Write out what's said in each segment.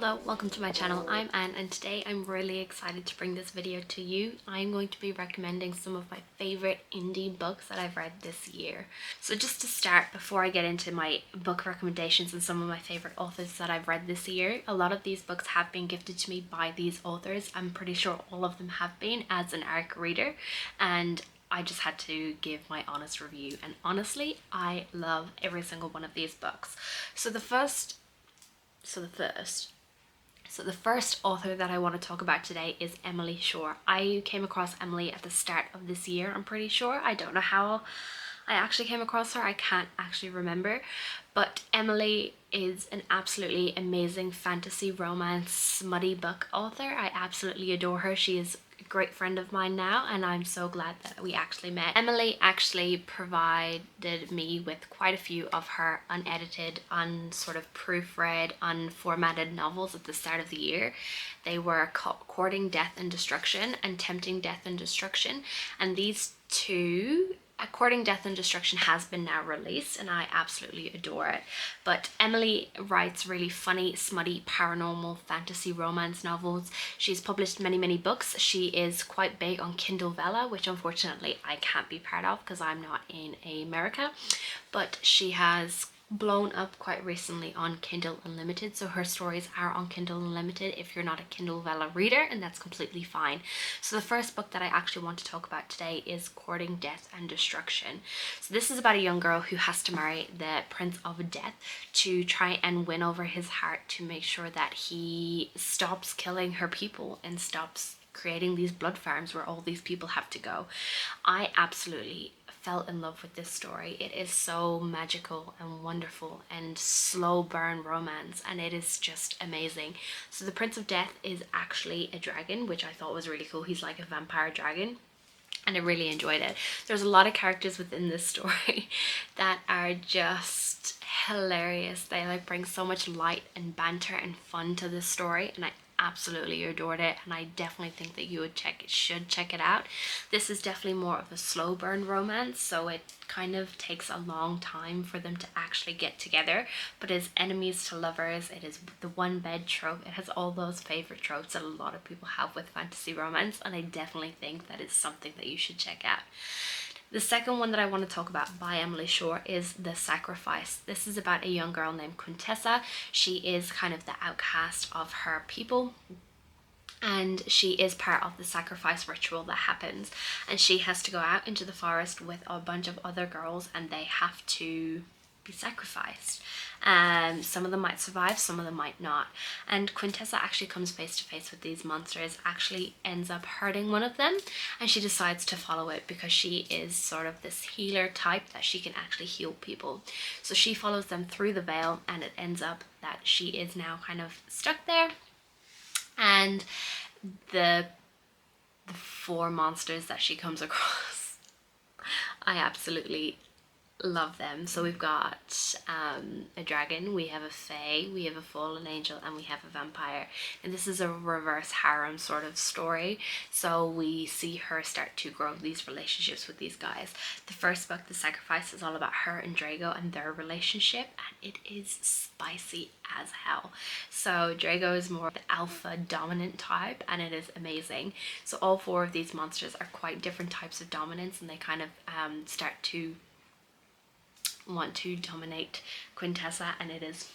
Hello, welcome to my channel. I'm Anne and today I'm really excited to bring this video to you. I'm going to be recommending some of my favorite indie books that I've read this year. So just to start, before I get into my book recommendations and some of my favorite authors that I've read this year, a lot of these books have been gifted to me by these authors. I'm pretty sure all of them have been as an ARC reader, and I just had to give my honest review, and honestly I love every single one of these books. So the first author that I want to talk about today is Emily Shore. I came across Emily at the start of this year, I'm pretty sure. I don't know how I actually came across her, I can't actually remember. But Emily is an absolutely amazing fantasy romance smutty book author. I absolutely adore her. She is a great friend of mine now, and I'm so glad that we actually met. Emily actually provided me with quite a few of her unedited, sort of proofread, unformatted novels at the start of the year. They were Courting Death and Destruction and Tempting Death and Destruction, and these two, Courting Death and Destruction, has been now released and I absolutely adore it. But Emily writes really funny, smutty, paranormal fantasy romance novels. She's published many books. She is quite big on Kindle Vella, which unfortunately I can't be part of because I'm not in America, but she has blown up quite recently on Kindle Unlimited, so her stories are on Kindle Unlimited if you're not a Kindle Vella reader, and that's completely fine. So the first book that I actually want to talk about today is Courting Death and Destruction. So this is about a young girl who has to marry the Prince of Death to try and win over his heart, to make sure that he stops killing her people and stops creating these blood farms where all these people have to go. I absolutely fell in love with this story. It is so magical and wonderful and slow burn romance, and it is just amazing. So the Prince of Death is actually a dragon, which I thought was really cool. He's like a vampire dragon, and I really enjoyed it. There's a lot of characters within this story that are just hilarious. They like bring so much light and banter and fun to this story, and I absolutely adored it, and I definitely think that you should check it out. This is definitely more of a slow burn romance, so it kind of takes a long time for them to actually get together, but as enemies to lovers, it is the one bed trope. It has all those favorite tropes that a lot of people have with fantasy romance, and I definitely think that is something that you should check out. The second one that I want to talk about by Emily Shore is The Sacrifice. This is about a young girl named Quintessa. She is kind of the outcast of her people, and she is part of the sacrifice ritual that happens, and she has to go out into the forest with a bunch of other girls, and they have to be sacrificed. Some of them might survive, some of them might not, and Quintessa actually comes face to face with these monsters, actually ends up hurting one of them, and she decides to follow it because she is sort of this healer type that she can actually heal people. So she follows them through the veil, and it ends up that she is now kind of stuck there, and the four monsters that she comes across, I absolutely love them. So we've got a dragon, we have a fae, we have a fallen angel, and we have a vampire, and this is a reverse harem sort of story. So we see her start to grow these relationships with these guys. The first book, The Sacrifice, is all about her and Drago and their relationship, and it is spicy as hell. So Drago is more the alpha dominant type, and it is amazing. So all four of these monsters are quite different types of dominance, and they kind of start to want to dominate Quintessa, and it is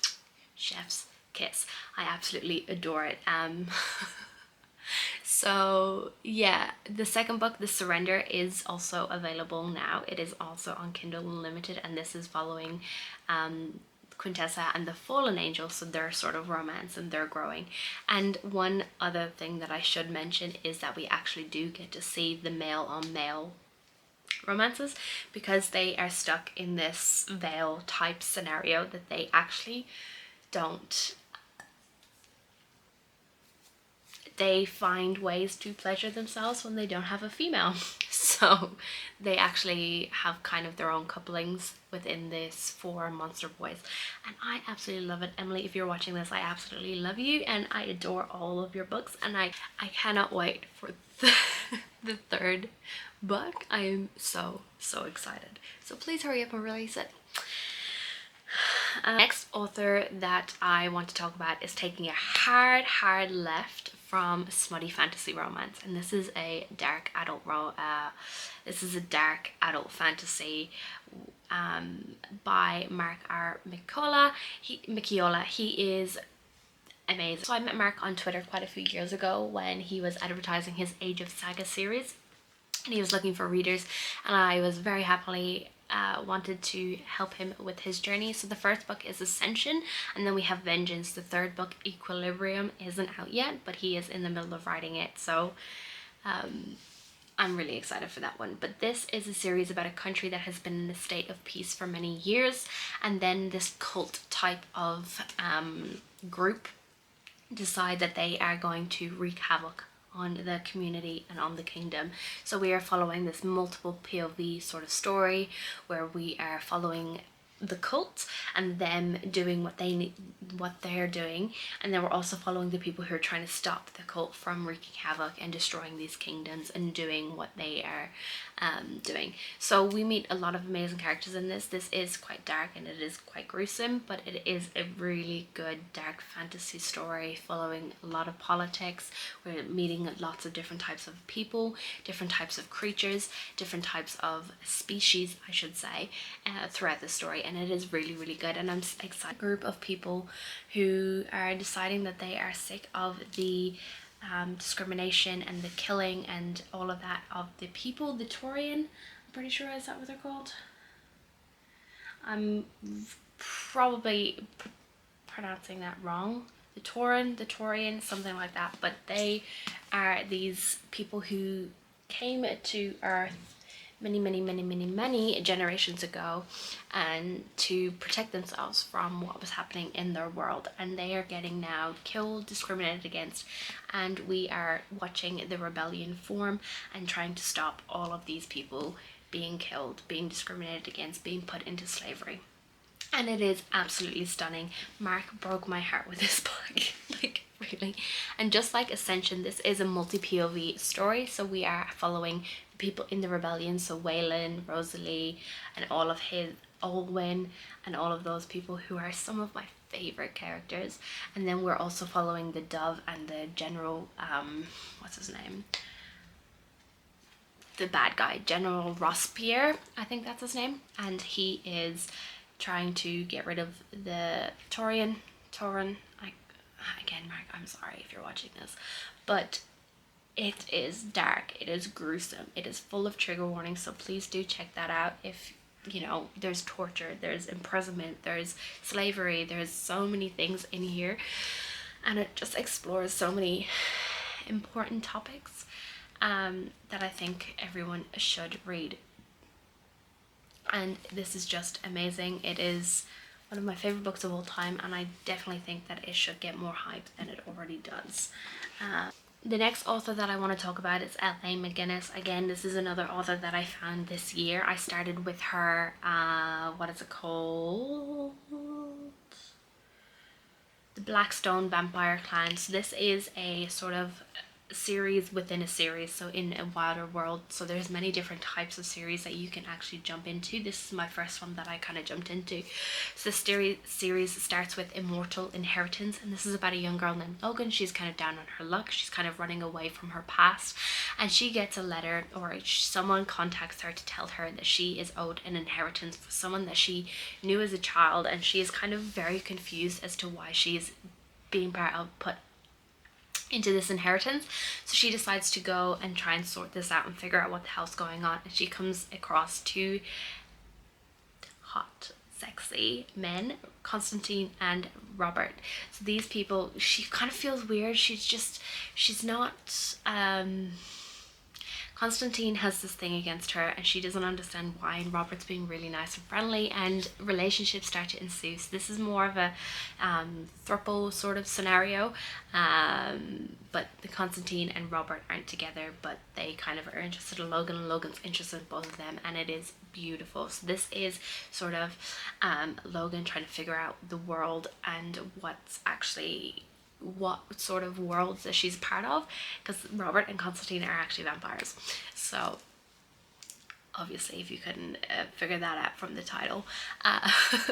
chef's kiss. I absolutely adore it. So yeah, the second book, The Surrender, is also available now. It is also on Kindle Unlimited, and this is following Quintessa and the fallen angel, so their sort of romance and their growing. And one other thing that I should mention is that we actually do get to see the male on male romances, because they are stuck in this veil type scenario that they actually don't, they find ways to pleasure themselves when they don't have a female. So they actually have kind of their own couplings within this four monster boys, and I absolutely love it. Emily, if you're watching this, I absolutely love you, and I adore all of your books, and I cannot wait for the third book. I am so excited, so please hurry up and release it. Next author that I want to talk about is taking a hard left from smutty fantasy romance, and this is a dark adult fantasy by Marc R Micciola. He is amazing. So I met Mark on Twitter quite a few years ago when he was advertising his Age of Saga series, and he was looking for readers, and I was very happily wanted to help him with his journey. So the first book is Ascension, and then we have Vengeance. The third book, Equilibrium, isn't out yet, but he is in the middle of writing it, so I'm really excited for that one. But this is a series about a country that has been in a state of peace for many years, and then this cult type of group decide that they are going to wreak havoc on the community and on the kingdom. So we are following this multiple POV sort of story where we are following the cult and them doing what they're doing, and then we're also following the people who are trying to stop the cult from wreaking havoc and destroying these kingdoms and doing what they are doing. So we meet a lot of amazing characters in this. This is quite dark and it is quite gruesome, but it is a really good dark fantasy story following a lot of politics. We're meeting lots of different types of people, different types of creatures, different types of species, I should say, throughout the story, and it is really good. And I'm excited. A group of people who are deciding that they are sick of the discrimination and the killing and all of that of the people, the Taurian, I'm pretty sure, is that what they're called? I'm probably pronouncing that wrong. The Taurian, something like that, but they are these people who came to Earth many generations ago, and to protect themselves from what was happening in their world, and they are getting now killed, discriminated against, and we are watching the rebellion form and trying to stop all of these people being killed, being discriminated against, being put into slavery. And it is absolutely stunning. Mark broke my heart with this book, like really. And just like Ascension, this is a multi-POV story, so we are following the people in the rebellion, so Waylon, Rosalie, and all of Olwyn, and all of those people who are some of my favorite characters. And then we're also following the Dove and the general, what's his name? The bad guy, General Robespierre, I think that's his name, and he is trying to get rid of the Taurian. Again, Mark, I'm sorry if you're watching this, but it is dark, it is gruesome, it is full of trigger warnings, so please do check that out. If you know, there's torture, there's imprisonment, there's slavery, there's so many things in here, and it just explores so many important topics that I think everyone should read. And this is just amazing. It is one of my favorite books of all time, and I definitely think that it should get more hype than it already does. The next author that I want to talk about is L.A McGinnis. Again, this is another author that I found this year. I started with her, what is it called? The Blackstone Vampire Clan. So this is a sort of series within a series, so in a wilder world, so there's many different types of series that you can actually jump into. This is my first one that I kind of jumped into. So this series starts with Immortal Inheritance, and this is about a young girl named Logan. She's kind of down on her luck, she's kind of running away from her past, and she gets a letter, or someone contacts her to tell her that she is owed an inheritance for someone that she knew as a child, and she is kind of very confused as to why she's being put into this inheritance. So she decides to go and try and sort this out and figure out what the hell's going on, and she comes across two hot, sexy men, Constantine and Robert. So these people, she kind of feels weird. She's not Constantine has this thing against her, and she doesn't understand why, and Robert's being really nice and friendly, and relationships start to ensue. So this is more of a throuple sort of scenario, but the Constantine and Robert aren't together, but they kind of are interested in Logan, and Logan's interested in both of them, and it is beautiful. So this is sort of Logan trying to figure out the world and what sort of worlds that she's part of, because Robert and Constantine are actually vampires. So obviously, if you couldn't figure that out from the title,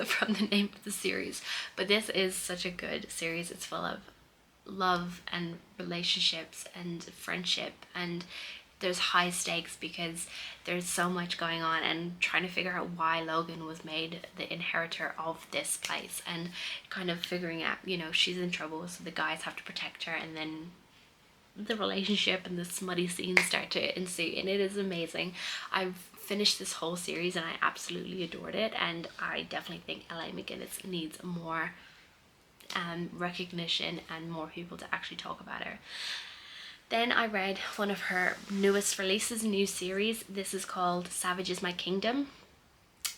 from the name of the series. But this is such a good series. It's full of love and relationships and friendship, and there's high stakes because there's so much going on, and trying to figure out why Logan was made the inheritor of this place, and kind of figuring out, you know, she's in trouble, so the guys have to protect her, and then the relationship and the smutty scenes start to ensue, and it is amazing. I've finished this whole series and I absolutely adored it, and I definitely think L.A McGinnis needs more recognition and more people to actually talk about her. Then I read one of her newest releases, new series. This is called Savage is My Kingdom.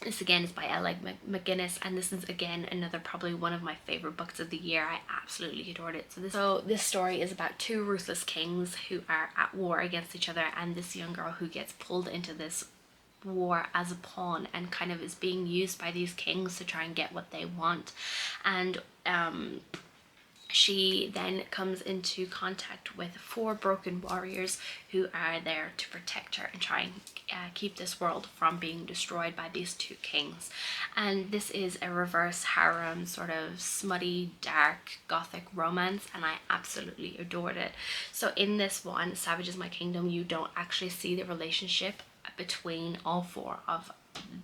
This again is by L.A McGinnis, and this is again another probably one of my favorite books of the year. I absolutely adored it. So this story is about two ruthless kings who are at war against each other, and this young girl who gets pulled into this war as a pawn and kind of is being used by these kings to try and get what they want. And she then comes into contact with 4 broken warriors who are there to protect her and try and keep this world from being destroyed by these 2 kings. And this is a reverse harem, sort of smutty, dark, gothic romance, and I absolutely adored it. So in this one, Savage is My Kingdom, you don't actually see the relationship between all 4 of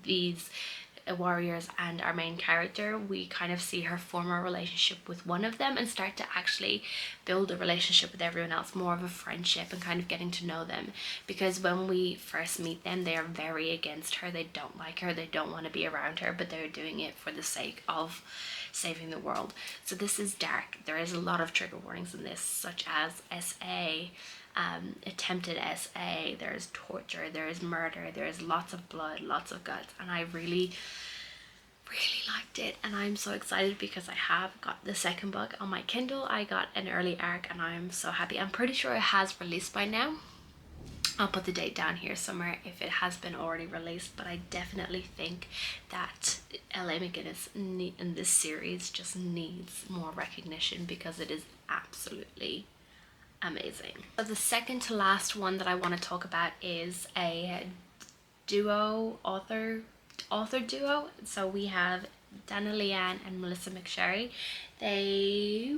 these warriors and our main character. We kind of see her form a relationship with one of them and start to actually build a relationship with everyone else, more of a friendship and kind of getting to know them, because when we first meet them, they are very against her. They don't like her, they don't want to be around her, but they're doing it for the sake of saving the world. So this is dark. There is a lot of trigger warnings in this, such as SA, attempted SA, there's torture, there is murder, there is lots of blood, lots of guts, and I really liked it, and I'm so excited because I have got the second book on my Kindle. I got an early ARC and I'm so happy. I'm pretty sure it has released by now. I'll put the date down here somewhere if it has been already released, but I definitely think that L.A McGinnis in this series just needs more recognition because it is absolutely amazing. So the second to last one that I want to talk about is a duo author duo. So we have LeeAnn and McSherry. They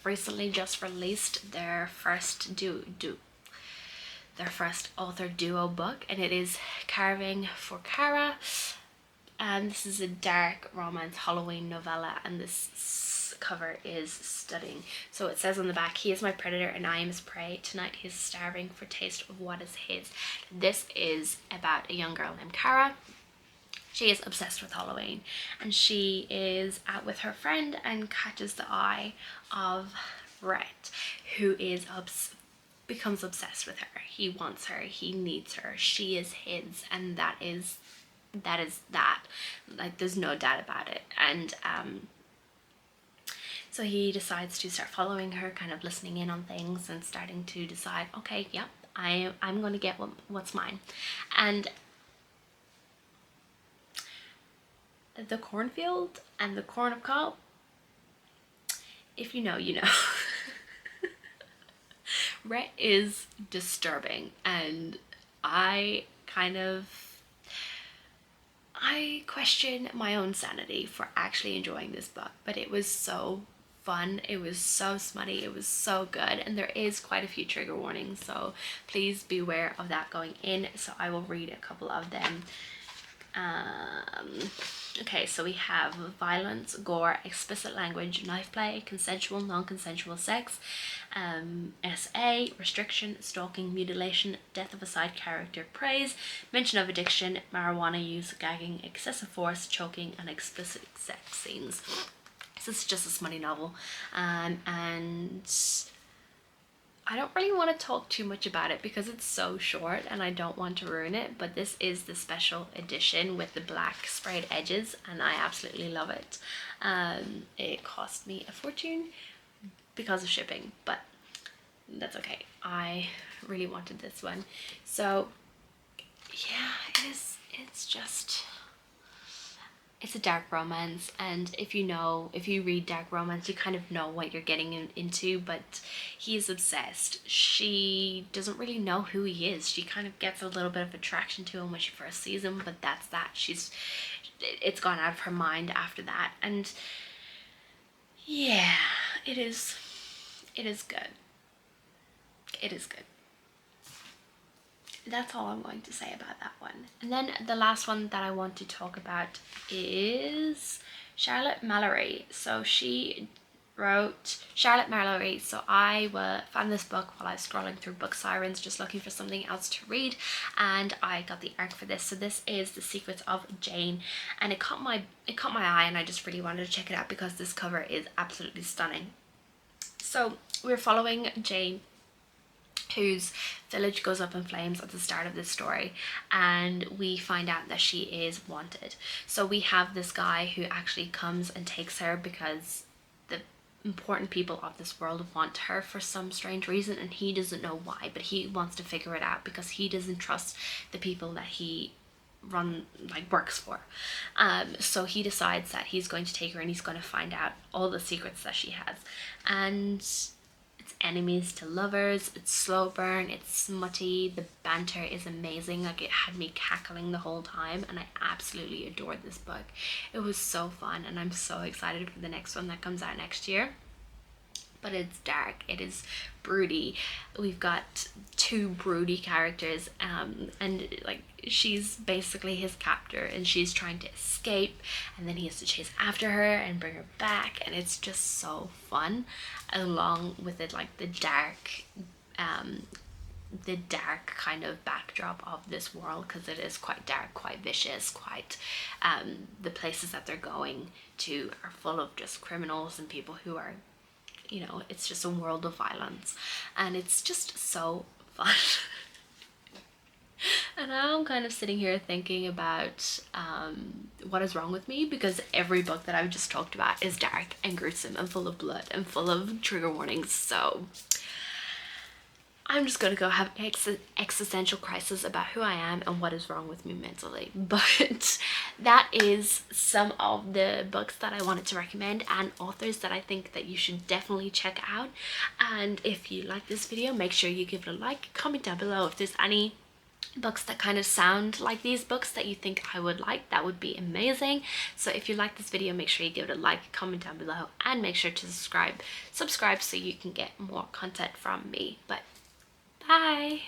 recently just released their first author duo book, and it is Carving for Cara, and this is a dark romance Halloween novella, and this cover is stunning. So it says on the back, "He is my predator and I am his prey. Tonight he is starving for taste of what is his." This is about a young girl named Cara. She is obsessed with Halloween, and she is out with her friend and catches the eye of Rhett, who is becomes obsessed with her. He wants her, he needs her, she is his, and that is that. Like, there's no doubt about it. And so he decides to start following her, kind of listening in on things and starting to decide, okay, yep, I'm going to get what's mine. And the cornfield and the corn of cob, if you know, you know. Rhett is disturbing, and I question my own sanity for actually enjoying this book, but it was so fun, it was so smutty, it was so good, and there is quite a few trigger warnings, so please be aware of that going in. So I will read a couple of them. Okay, so we have violence, gore, explicit language, knife play, consensual, non-consensual sex, SA, restriction, stalking, mutilation, death of a side character, praise, mention of addiction, marijuana use, gagging, excessive force, choking, and explicit sex scenes. This is just a smutty novel, and I don't really want to talk too much about it because it's so short and I don't want to ruin it, but this is the special edition with the black sprayed edges, and I absolutely love it. It cost me a fortune because of shipping, but that's okay. I really wanted this one. So yeah, it's just, it's a dark romance, and if you read dark romance, you kind of know what you're getting into, but he is obsessed. She doesn't really know who he is. She kind of gets a little bit of attraction to him when she first sees him, but that's that. It's gone out of her mind after that. And yeah, it is good. It is good. That's all I'm going to say about that one. And then the last one that I want to talk about is Charlotte Mallory. So she wrote Charlotte Mallory. So I found this book while I was scrolling through Book Sirens, just looking for something else to read, and I got the arc for this. So this is The Secrets of Jane, and it caught my eye, and I just really wanted to check it out because this cover is absolutely stunning. So we're following Jane, whose village goes up in flames at the start of this story, and we find out that she is wanted. So we have this guy who actually comes and takes her because the important people of this world want her for some strange reason, and he doesn't know why, but he wants to figure it out because he doesn't trust the people that he works for. So he decides that he's going to take her, and he's going to find out all the secrets that she has. And it's enemies to lovers, it's slow burn, it's smutty, the banter is amazing. Like, it had me cackling the whole time, and I absolutely adored this book. It was so fun, and I'm so excited for the next one that comes out next year. But it's dark, it is broody. We've got two broody characters, and like, she's basically his captor, and she's trying to escape, and then he has to chase after her and bring her back, and it's just so fun, along with it, like the dark kind of backdrop of this world, because it is quite dark, quite vicious, quite the places that they're going to are full of just criminals and people who are, it's just a world of violence, and it's just so fun. And now I'm kind of sitting here thinking about what is wrong with me, because every book that I've just talked about is dark and gruesome and full of blood and full of trigger warnings. So I'm just gonna go have an existential crisis about who I am and what is wrong with me mentally. But that is some of the books that I wanted to recommend, and authors that I think that you should definitely check out. And if you like this video, make sure you give it a like, comment down below if there's any books that kind of sound like these books that you think I would like. That would be amazing. So if you like this video, make sure you give it a like, comment down below, and make sure to subscribe so you can get more content from me. But bye!